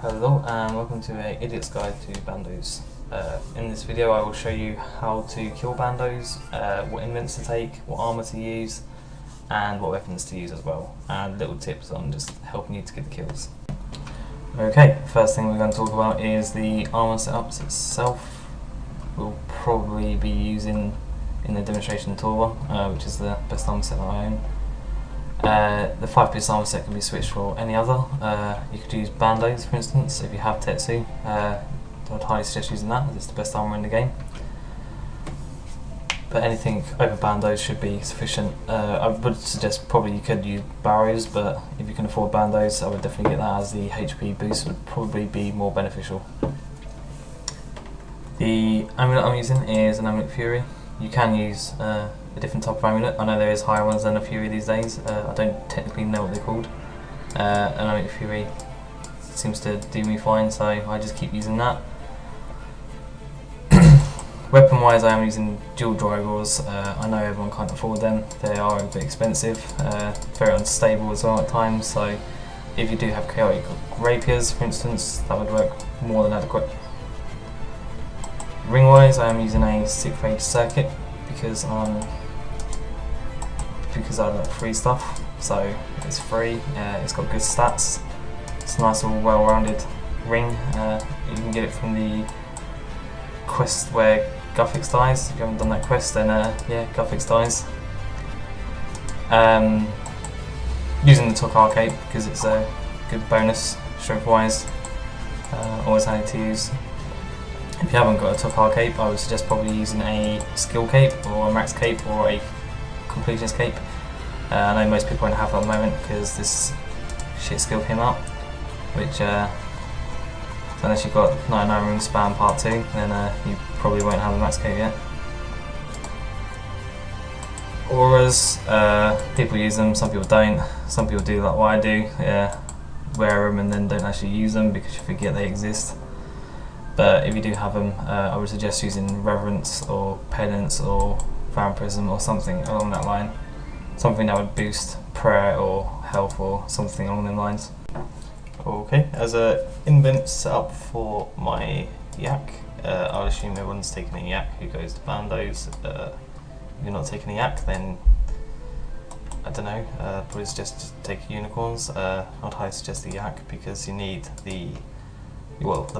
Hello and welcome to a Idiot's Guide to Bandos. In this video I will show you how to kill Bandos, what invents to take, what armour to use and what weapons to use as well, and little tips on just helping you to get the kills. Okay, first thing we're going to talk about is the armour setups itself. We'll probably be using in the demonstration toolbar, which is the best armour set that I own. The 5-piece armour set can be switched for any other. You could use Bandos for instance if you have Tetsu. I'd highly suggest using that as it's the best armour in the game. But anything over Bandos should be sufficient. I would suggest probably you could use Barrows, but if you can afford Bandos I would definitely get that, as the HP boost would probably be more beneficial. The amulet I'm using is an amulet Flurry. You can use a different type of amulet. I know there is higher ones than a Flurry these days. I don't technically know what they're called. An amulet Flurry seems to do me fine, so I just keep using that. Weapon wise I am using dual drygores. I know everyone can't afford them, they are a bit expensive, very unstable as well at times, so if you do have chaotic rapiers for instance, that would work more than adequate. Ring wise I am using a 6-phase circuit because I like free stuff, so it's free, it's got good stats, it's a nice all well-rounded ring. You can get it from the quest where Guffix dies. If you haven't done that quest then yeah, Guffix dies. Using the Tokar cape because it's a good bonus strength wise, always handy to use. If you haven't got a Tokar cape I would suggest probably using a skill cape or a max cape or a completionist cape. I know most people won't have that at the moment because this shit skill came out, which unless you've got 99 ring spam part 2 then you probably won't have a max cape yet. Auras, people use them, some people don't. Some people do like what I do, wear them and then don't actually use them because you forget they exist. But if you do have them, I would suggest using Reverence or Penance or Vampirism or something along that line. Something that would boost prayer or health or something along them lines. Okay, as a invent set up for my yak, I'll assume everyone's taking a yak who goes to Bandos. If you're not taking a yak then I don't know, probably suggest take unicorns. I'd highly suggest the yak because you need the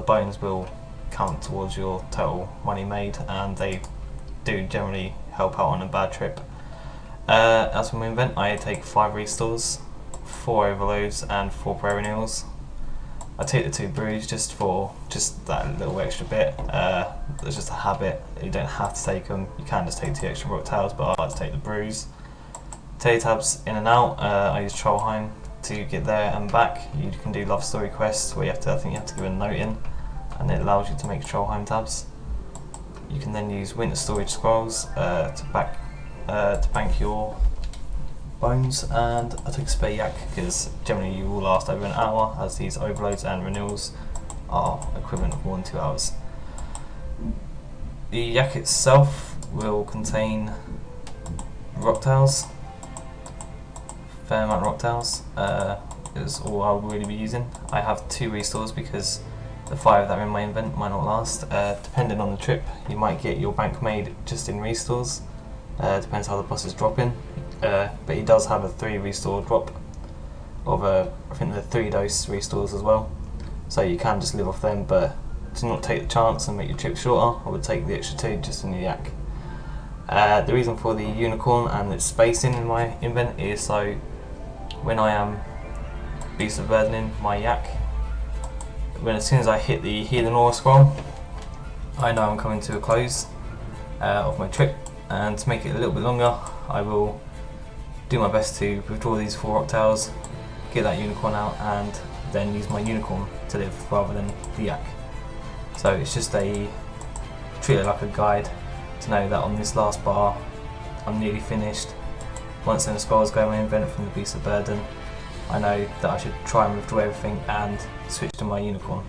bones will count towards your total money made and they do generally help out on a bad trip. As for my invent, I take 5 restores, 4 overloads and 4 prayer renewals. I take the 2 brews just for that little extra bit. It's just a habit, you don't have to take them, you can just take 2 extra rocktails, but I like to take the brews. Teletabs in and out, I use Trollheim to get there and back. You can do love story quests where I think you have to give a note in and it allows you to make Trollheim tabs. You can then use winter storage scrolls to bank your bones, and I took a spare yak because generally you will last over an hour as these overloads and renewals are equivalent of 1 to 2 hours. The yak itself will contain rocktails, fair amount of rocktails, is all I'll really be using. I have 2 restores because the 5 that are in my invent might not last. Depending on the trip you might get your bank made just in restores, depends how the boss is dropping, but he does have a 3 restore drop of I think the 3 dose restores as well, so you can just live off them, but to not take the chance and make your trip shorter I would take the extra 2 just in the yak. The reason for the unicorn and its spacing in my invent is so when I am beast of burdening my yak, as soon as I hit the healing aura scroll I know I'm coming to a close of my trip, and to make it a little bit longer I will do my best to withdraw these 4 rocktails, get that unicorn out and then use my unicorn to live rather than the yak. So it's just treat it like a guide to know that on this last bar I'm nearly finished. Once then the scrolls go in my invent from the beast of burden, I know that I should try and withdraw everything and switch to my unicorn.